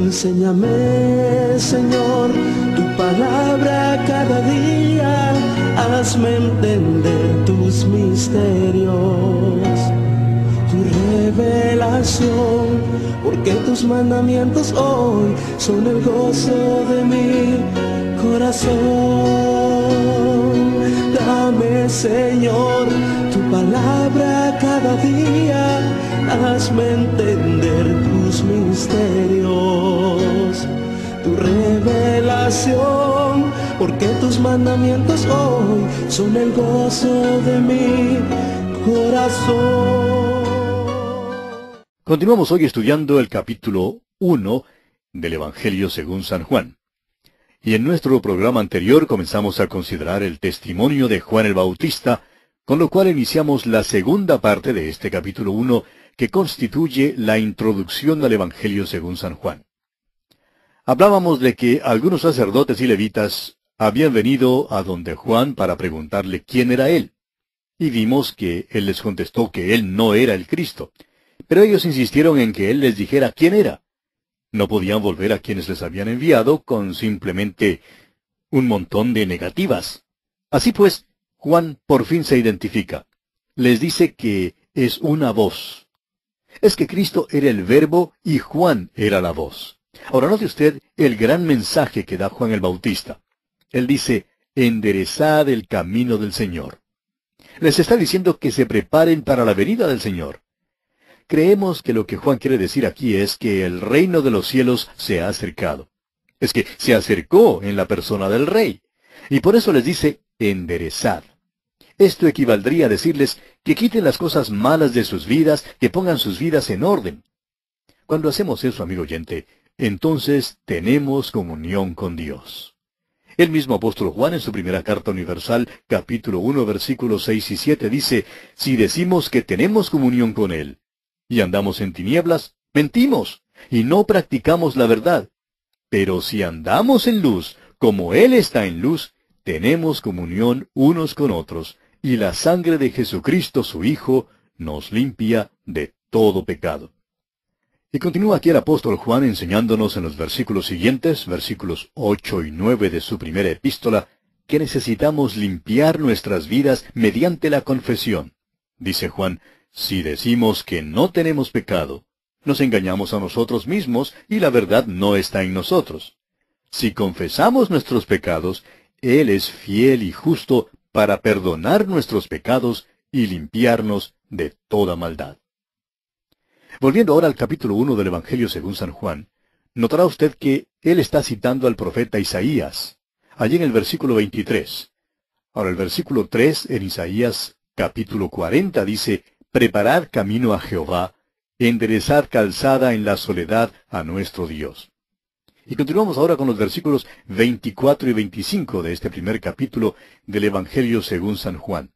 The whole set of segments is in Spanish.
Enséñame, Señor, tu palabra cada día, hazme entender tus misterios, tu revelación, porque tus mandamientos hoy son el gozo de mi corazón. Dame, Señor, tu palabra cada día, hazme entender tus misterios, tu revelación, porque tus mandamientos hoy son el gozo de mi corazón. Continuamos hoy estudiando el capítulo 1 del Evangelio según San Juan. Y en nuestro programa anterior comenzamos a considerar el testimonio de Juan el Bautista, con lo cual iniciamos la segunda parte de este capítulo 1, que constituye la introducción al Evangelio según San Juan. Hablábamos de que algunos sacerdotes y levitas habían venido a donde Juan para preguntarle quién era él. Y vimos que él les contestó que él no era el Cristo. Pero ellos insistieron en que él les dijera quién era. No podían volver a quienes les habían enviado con simplemente un montón de negativas. Así pues, Juan por fin se identifica. Les dice que es una voz. Es que Cristo era el Verbo y Juan era la voz. Ahora note usted el gran mensaje que da Juan el Bautista. Él dice, enderezad el camino del Señor. Les está diciendo que se preparen para la venida del Señor. Creemos que lo que Juan quiere decir aquí es que el reino de los cielos se ha acercado. Es que se acercó en la persona del Rey. Y por eso les dice, enderezad. Esto equivaldría a decirles que quiten las cosas malas de sus vidas, que pongan sus vidas en orden. Cuando hacemos eso, amigo oyente, entonces tenemos comunión con Dios. El mismo apóstol Juan en su primera carta universal, capítulo 1, versículos 6 y 7, dice, si decimos que tenemos comunión con Él, y andamos en tinieblas, mentimos, y no practicamos la verdad. Pero si andamos en luz, como Él está en luz, tenemos comunión unos con otros, y la sangre de Jesucristo su Hijo nos limpia de todo pecado. Y continúa aquí el apóstol Juan enseñándonos en los versículos siguientes, versículos 8 y 9 de su primera epístola, que necesitamos limpiar nuestras vidas mediante la confesión. Dice Juan, si decimos que no tenemos pecado, nos engañamos a nosotros mismos y la verdad no está en nosotros. Si confesamos nuestros pecados, Él es fiel y justo para perdonar nuestros pecados y limpiarnos de toda maldad. Volviendo ahora al capítulo 1 del Evangelio según San Juan, notará usted que él está citando al profeta Isaías, allí en el versículo 23. Ahora el versículo 3 en Isaías capítulo 40 dice, preparad camino a Jehová, enderezad calzada en la soledad a nuestro Dios. Y continuamos ahora con los versículos 24 y 25 de este primer capítulo del Evangelio según San Juan.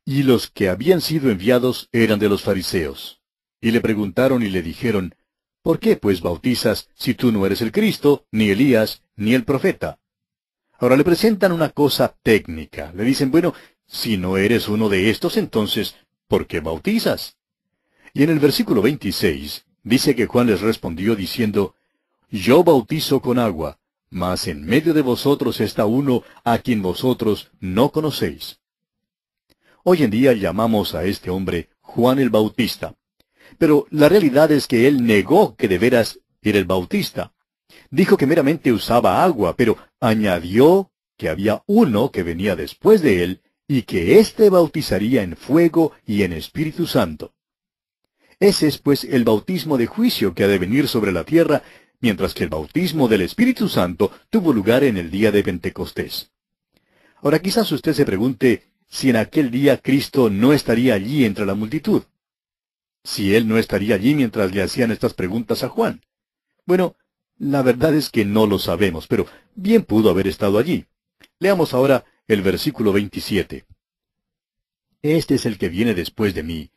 Y los que habían sido enviados eran de los fariseos. Y le preguntaron y le dijeron, ¿por qué pues bautizas si tú no eres el Cristo, ni Elías, ni el profeta? Ahora le presentan una cosa técnica. Le dicen, bueno, si no eres uno de estos, entonces, ¿por qué bautizas? Y en el versículo 26 dice que Juan les respondió diciendo, yo bautizo con agua, mas en medio de vosotros está uno a quien vosotros no conocéis. Hoy en día llamamos a este hombre Juan el Bautista. Pero la realidad es que él negó que de veras era el Bautista. Dijo que meramente usaba agua, pero añadió que había uno que venía después de él y que éste bautizaría en fuego y en Espíritu Santo. Ese es pues el bautismo de juicio que ha de venir sobre la tierra, mientras que el bautismo del Espíritu Santo tuvo lugar en el día de Pentecostés. Ahora quizás usted se pregunte si en aquel día Cristo no estaría allí entre la multitud. Si Él no estaría allí mientras le hacían estas preguntas a Juan. Bueno, la verdad es que no lo sabemos, pero bien pudo haber estado allí. Leamos ahora el versículo 27. Este es el que viene después de mí,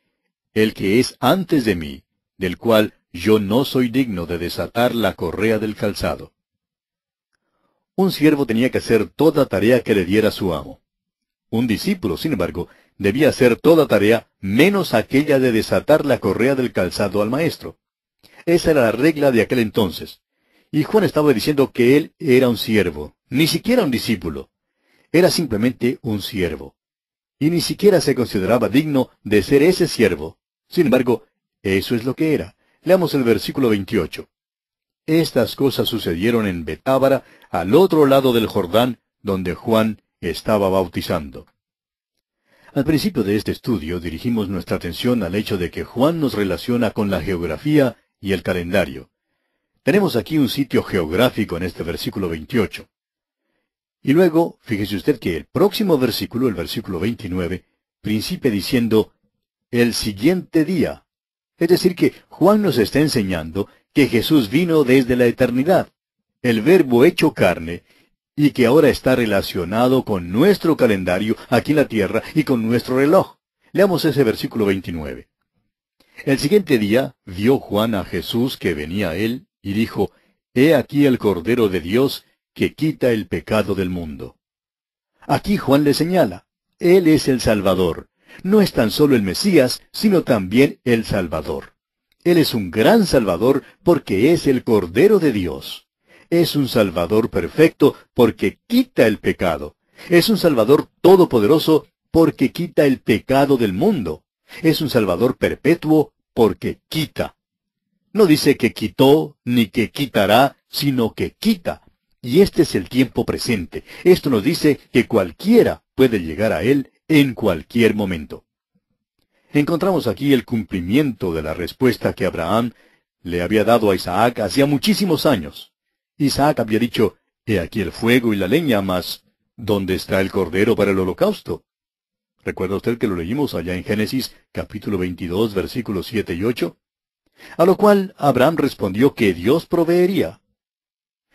el que es antes de mí, del cual yo no soy digno de desatar la correa del calzado. Un siervo tenía que hacer toda tarea que le diera su amo. Un discípulo, sin embargo, debía hacer toda tarea menos aquella de desatar la correa del calzado al maestro. Esa era la regla de aquel entonces. Y Juan estaba diciendo que él era un siervo, ni siquiera un discípulo. Era simplemente un siervo. Y ni siquiera se consideraba digno de ser ese siervo. Sin embargo, eso es lo que era. Leamos el versículo 28. Estas cosas sucedieron en Betábara, al otro lado del Jordán, donde Juan estaba bautizando. Al principio de este estudio dirigimos nuestra atención al hecho de que Juan nos relaciona con la geografía y el calendario. Tenemos aquí un sitio geográfico en este versículo 28. Y luego, fíjese usted que el próximo versículo, el versículo 29, principia diciendo, el siguiente día. Es decir, que Juan nos está enseñando que Jesús vino desde la eternidad, el Verbo hecho carne, y que ahora está relacionado con nuestro calendario aquí en la tierra y con nuestro reloj. Leamos ese versículo 29. El siguiente día vio Juan a Jesús que venía a él, y dijo, He aquí el Cordero de Dios que quita el pecado del mundo. Aquí Juan le señala, Él es el Salvador. No es tan solo el Mesías, sino también el Salvador. Él es un gran Salvador porque es el Cordero de Dios. Es un Salvador perfecto porque quita el pecado. Es un Salvador todopoderoso porque quita el pecado del mundo. Es un Salvador perpetuo porque quita. No dice que quitó ni que quitará, sino que quita. Y este es el tiempo presente. Esto nos dice que cualquiera puede llegar a Él en cualquier momento. Encontramos aquí el cumplimiento de la respuesta que Abraham le había dado a Isaac hacía muchísimos años. Isaac había dicho, He aquí el fuego y la leña, mas ¿dónde está el cordero para el holocausto? ¿Recuerda usted que lo leímos allá en Génesis capítulo 22, versículos 7 y 8? A lo cual Abraham respondió que Dios proveería.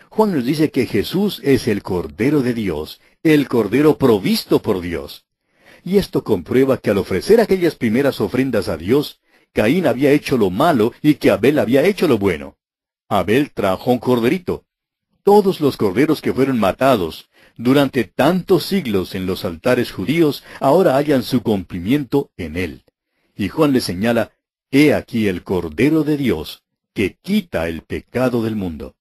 Juan nos dice que Jesús es el Cordero de Dios, el Cordero provisto por Dios. Y esto comprueba que al ofrecer aquellas primeras ofrendas a Dios, Caín había hecho lo malo y que Abel había hecho lo bueno. Abel trajo un corderito. Todos los corderos que fueron matados durante tantos siglos en los altares judíos ahora hallan su cumplimiento en él. Y Juan le señala, He aquí el Cordero de Dios, que quita el pecado del mundo.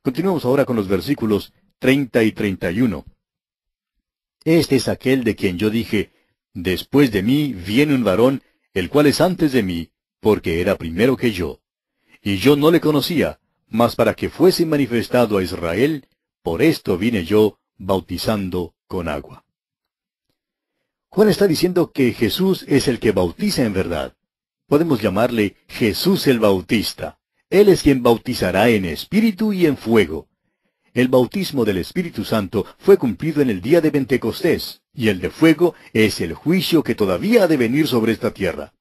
Continuamos ahora con los versículos 30 y 31. Este es aquel de quien yo dije, Después de mí viene un varón, el cual es antes de mí, porque era primero que yo. Y yo no le conocía, mas para que fuese manifestado a Israel, por esto vine yo bautizando con agua. Juan está diciendo que Jesús es el que bautiza en verdad. Podemos llamarle Jesús el Bautista. Él es quien bautizará en espíritu y en fuego. El bautismo del Espíritu Santo fue cumplido en el día de Pentecostés, y el de fuego es el juicio que todavía ha de venir sobre esta tierra.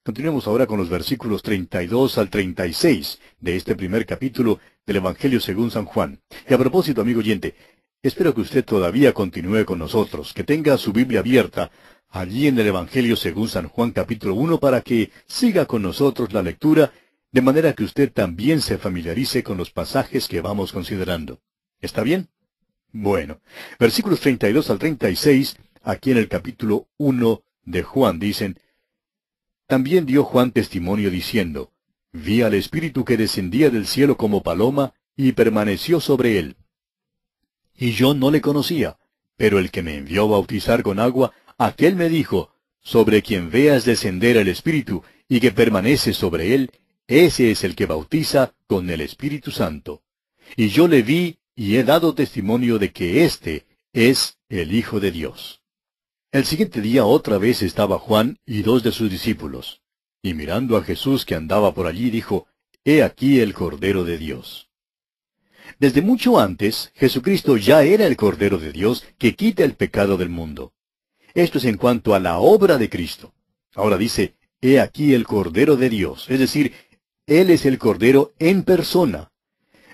Continuemos ahora con los versículos 32 al 36 de este primer capítulo del Evangelio según San Juan. Y a propósito, amigo oyente, espero que usted todavía continúe con nosotros, que tenga su Biblia abierta allí en el Evangelio según San Juan capítulo 1 para que siga con nosotros la lectura, de manera que usted también se familiarice con los pasajes que vamos considerando. ¿Está bien? Bueno, versículos 32 al 36, aquí en el capítulo 1 de Juan, dicen, También dio Juan testimonio diciendo, Vi al Espíritu que descendía del cielo como paloma, y permaneció sobre él. Y yo no le conocía, pero el que me envió a bautizar con agua, aquel me dijo, Sobre quien veas descender el Espíritu, y que permanece sobre él, ese es el que bautiza con el Espíritu Santo. Y yo le vi y he dado testimonio de que éste es el Hijo de Dios. El siguiente día otra vez estaba Juan y dos de sus discípulos. Y mirando a Jesús que andaba por allí, dijo, He aquí el Cordero de Dios. Desde mucho antes, Jesucristo ya era el Cordero de Dios que quita el pecado del mundo. Esto es en cuanto a la obra de Cristo. Ahora dice, He aquí el Cordero de Dios, es decir, Él es el Cordero en persona.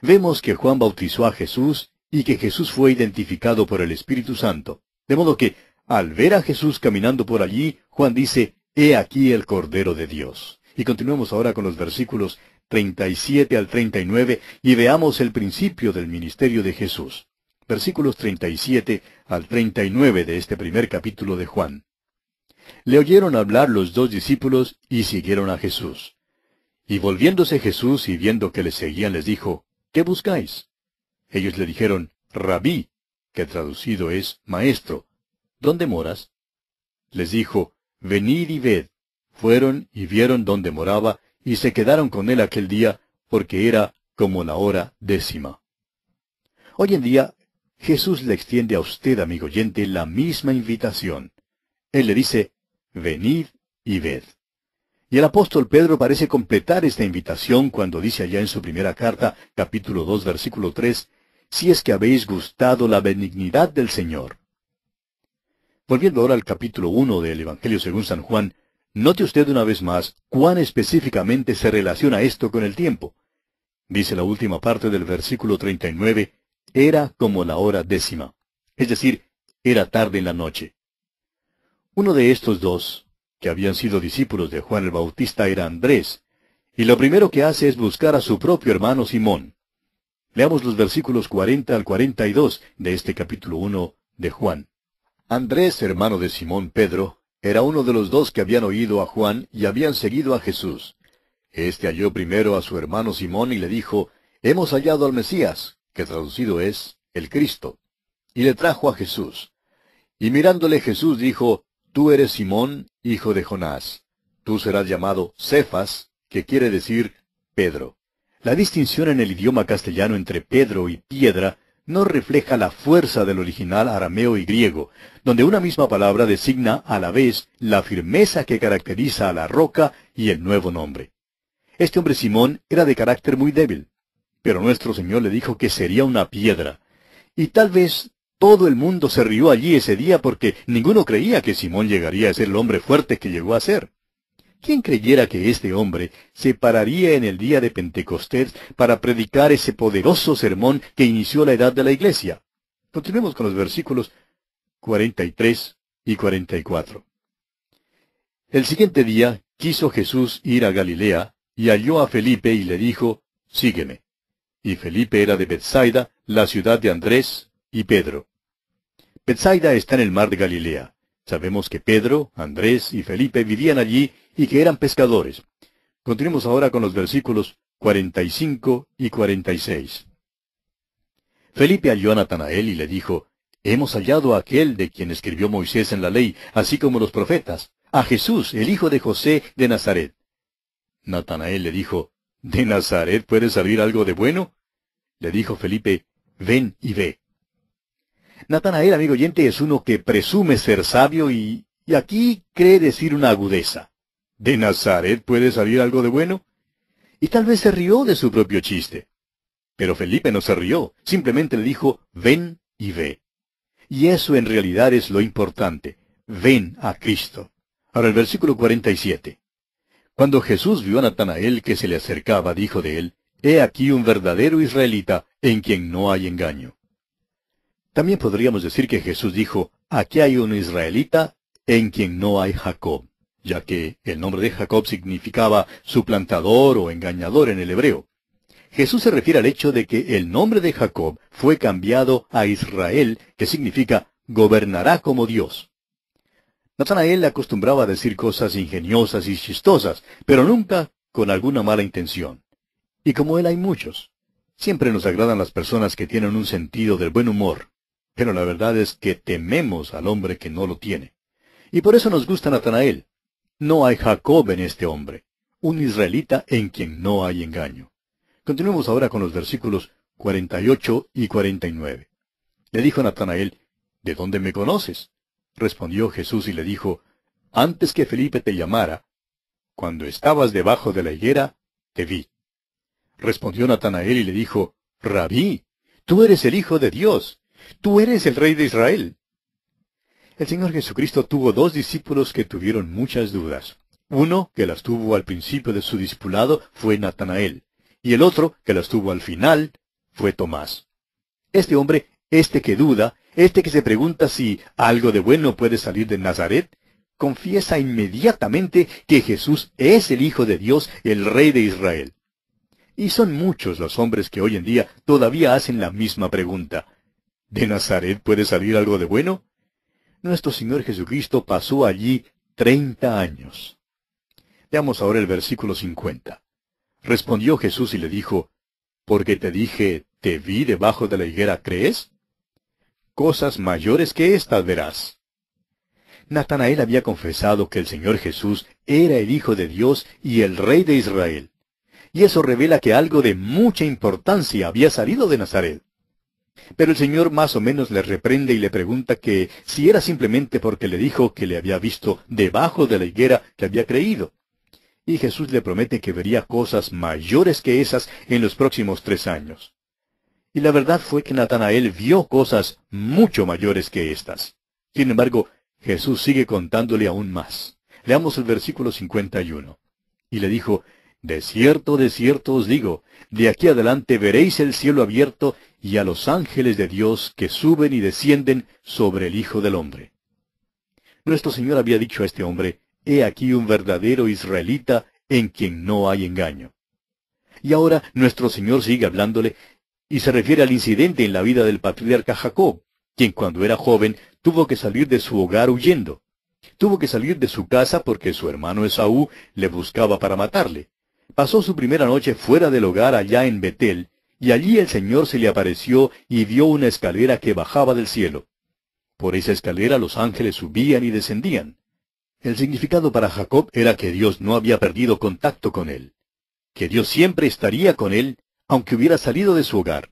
Vemos que Juan bautizó a Jesús y que Jesús fue identificado por el Espíritu Santo. De modo que, al ver a Jesús caminando por allí, Juan dice, He aquí el Cordero de Dios. Y continuemos ahora con los versículos 37 al 39 y veamos el principio del ministerio de Jesús. Versículos 37 al 39 de este primer capítulo de Juan. Le oyeron hablar los dos discípulos y siguieron a Jesús. Y volviéndose Jesús y viendo que le seguían, les dijo, ¿qué buscáis? Ellos le dijeron, Rabí, que traducido es Maestro, ¿dónde moras? Les dijo, venid y ved. Fueron y vieron dónde moraba, y se quedaron con él aquel día, porque era como la hora 10. Hoy en día, Jesús le extiende a usted, amigo oyente, la misma invitación. Él le dice, venid y ved. Y el apóstol Pedro parece completar esta invitación cuando dice allá en su primera carta, capítulo 2, versículo 3, si es que habéis gustado la benignidad del Señor. Volviendo ahora al capítulo 1 del Evangelio según San Juan, note usted una vez más cuán específicamente se relaciona esto con el tiempo. Dice la última parte del versículo 39, era como la hora 10, es decir, era tarde en la noche. Uno de estos dos, que habían sido discípulos de Juan el Bautista, era Andrés, y lo primero que hace es buscar a su propio hermano Simón. Leamos los versículos 40 al 42 de este capítulo 1 de Juan. Andrés, hermano de Simón Pedro, era uno de los dos que habían oído a Juan y habían seguido a Jesús. Este halló primero a su hermano Simón y le dijo, hemos hallado al Mesías, que traducido es, el Cristo. Y le trajo a Jesús. Y mirándole Jesús dijo, tú eres Simón, hijo de Jonás. Tú serás llamado Cefas, que quiere decir Pedro. La distinción en el idioma castellano entre Pedro y piedra no refleja la fuerza del original arameo y griego, donde una misma palabra designa a la vez la firmeza que caracteriza a la roca y el nuevo nombre. Este hombre Simón era de carácter muy débil, pero nuestro Señor le dijo que sería una piedra. Y tal vez todo el mundo se rió allí ese día porque ninguno creía que Simón llegaría a ser el hombre fuerte que llegó a ser. ¿Quién creyera que este hombre se pararía en el día de Pentecostés para predicar ese poderoso sermón que inició la edad de la iglesia? Continuemos con los versículos 43 y 44. El siguiente día quiso Jesús ir a Galilea, y halló a Felipe y le dijo, sígueme. Y Felipe era de Betsaida, la ciudad de Andrés y Pedro. Betsaida está en el mar de Galilea. Sabemos que Pedro, Andrés y Felipe vivían allí y que eran pescadores. Continuemos ahora con los versículos 45 y 46. Felipe halló a Natanael y le dijo, hemos hallado a aquel de quien escribió Moisés en la ley, así como los profetas, a Jesús, el hijo de José de Nazaret. Natanael le dijo, ¿de Nazaret puede salir algo de bueno? Le dijo Felipe, ven y ve. Natanael, amigo oyente, es uno que presume ser sabio y aquí cree decir una agudeza. ¿De Nazaret puede salir algo de bueno? Y tal vez se rió de su propio chiste. Pero Felipe no se rió, simplemente le dijo, ven y ve. Y eso en realidad es lo importante, ven a Cristo. Ahora el versículo 47. Cuando Jesús vio a Natanael que se le acercaba, dijo de él, he aquí un verdadero israelita en quien no hay engaño. También podríamos decir que Jesús dijo, aquí hay un israelita en quien no hay Jacob, ya que el nombre de Jacob significaba suplantador o engañador en el hebreo. Jesús se refiere al hecho de que el nombre de Jacob fue cambiado a Israel, que significa gobernará como Dios. Natanael acostumbraba a decir cosas ingeniosas y chistosas, pero nunca con alguna mala intención. Y como él hay muchos. Siempre nos agradan las personas que tienen un sentido del buen humor, pero la verdad es que tememos al hombre que no lo tiene. Y por eso nos gusta Natanael. No hay Jacob en este hombre, un israelita en quien no hay engaño. Continuemos ahora con los versículos 48 y 49. Le dijo Natanael, ¿de dónde me conoces? Respondió Jesús y le dijo, antes que Felipe te llamara, cuando estabas debajo de la higuera, te vi. Respondió Natanael y le dijo, Rabí, tú eres el Hijo de Dios, tú eres el Rey de Israel. El Señor Jesucristo tuvo dos discípulos que tuvieron muchas dudas. Uno, que las tuvo al principio de su discipulado, fue Natanael, y el otro, que las tuvo al final, fue Tomás. Este hombre, este que duda, este que se pregunta si algo de bueno puede salir de Nazaret, confiesa inmediatamente que Jesús es el Hijo de Dios, el Rey de Israel. Y son muchos los hombres que hoy en día todavía hacen la misma pregunta. ¿De Nazaret puede salir algo de bueno? Nuestro Señor Jesucristo pasó allí 30 años. Veamos ahora el versículo 50. Respondió Jesús y le dijo, «Porque te dije, te vi debajo de la higuera, ¿crees? Cosas mayores que estas verás». Natanael había confesado que el Señor Jesús era el Hijo de Dios y el Rey de Israel. Y eso revela que algo de mucha importancia había salido de Nazaret. Pero el Señor más o menos le reprende y le pregunta que si era simplemente porque le dijo que le había visto debajo de la higuera que había creído. Y Jesús le promete que vería cosas mayores que esas en los próximos 3 años. Y la verdad fue que Natanael vio cosas mucho mayores que estas. Sin embargo, Jesús sigue contándole aún más. Leamos el versículo 51. Y le dijo, de cierto os digo, de aquí adelante veréis el cielo abierto y a los ángeles de Dios que suben y descienden sobre el Hijo del Hombre. Nuestro Señor había dicho a este hombre, he aquí un verdadero israelita en quien no hay engaño. Y ahora nuestro Señor sigue hablándole y se refiere al incidente en la vida del patriarca Jacob, quien cuando era joven tuvo que salir de su hogar huyendo. Tuvo que salir de su casa porque su hermano Esaú le buscaba para matarle. Pasó su primera noche fuera del hogar allá en Betel, y allí el Señor se le apareció y vio una escalera que bajaba del cielo. Por esa escalera los ángeles subían y descendían. El significado para Jacob era que Dios no había perdido contacto con él, que Dios siempre estaría con él, aunque hubiera salido de su hogar.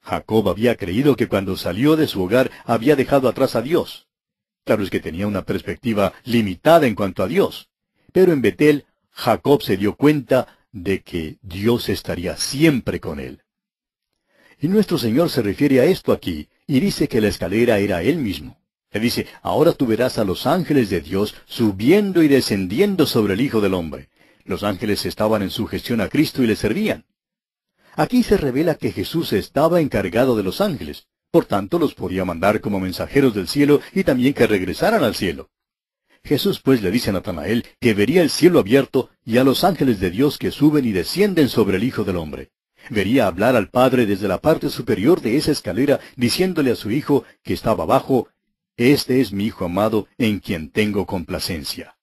Jacob había creído que cuando salió de su hogar había dejado atrás a Dios. Claro es que tenía una perspectiva limitada en cuanto a Dios, pero en Betel Jacob se dio cuenta de que Dios estaría siempre con él. Y nuestro Señor se refiere a esto aquí, y dice que la escalera era Él mismo. Le dice, ahora tú verás a los ángeles de Dios subiendo y descendiendo sobre el Hijo del Hombre. Los ángeles estaban en sujeción a Cristo y le servían. Aquí se revela que Jesús estaba encargado de los ángeles, por tanto los podía mandar como mensajeros del cielo y también que regresaran al cielo. Jesús pues le dice a Natanael que vería el cielo abierto y a los ángeles de Dios que suben y descienden sobre el Hijo del Hombre. Vería hablar al Padre desde la parte superior de esa escalera, diciéndole a su Hijo que estaba abajo, «Este es mi Hijo amado, en quien tengo complacencia».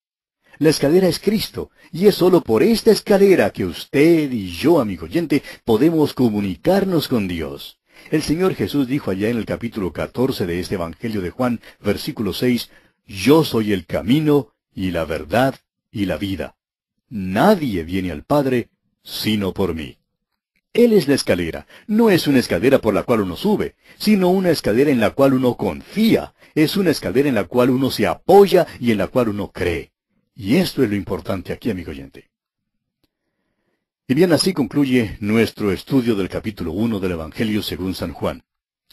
La escalera es Cristo, y es sólo por esta escalera que usted y yo, amigo oyente, podemos comunicarnos con Dios. El Señor Jesús dijo allá en el capítulo 14 de este Evangelio de Juan, versículo 6, «Yo soy el camino, y la verdad, y la vida. Nadie viene al Padre, sino por mí». Él es la escalera. No es una escalera por la cual uno sube, sino una escalera en la cual uno confía. Es una escalera en la cual uno se apoya y en la cual uno cree. Y esto es lo importante aquí, amigo oyente. Y bien, así concluye nuestro estudio del capítulo 1 del Evangelio según San Juan.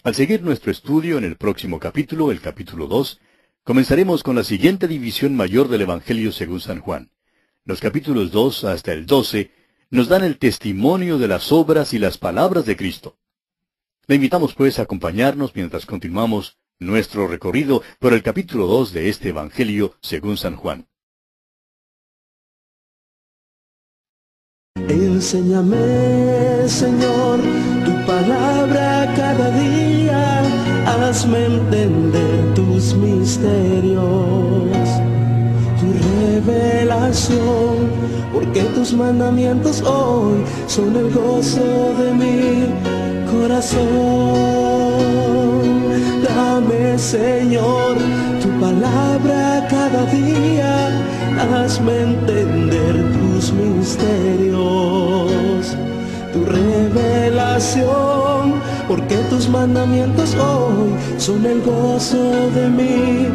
Al seguir nuestro estudio en el próximo capítulo, el capítulo 2, comenzaremos con la siguiente división mayor del Evangelio según San Juan. Los capítulos 2 hasta el 12 nos dan el testimonio de las obras y las palabras de Cristo. Le invitamos pues a acompañarnos mientras continuamos nuestro recorrido por el capítulo 2 de este Evangelio según San Juan. Enséñame, Señor, tu palabra cada día, hazme entender tus misterios, tu revelación, porque tus mandamientos hoy son el gozo de mi corazón. Dame, Señor, tu palabra cada día, hazme entender tus misterios, tu revelación, porque tus mandamientos hoy son el gozo de mi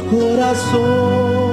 corazón.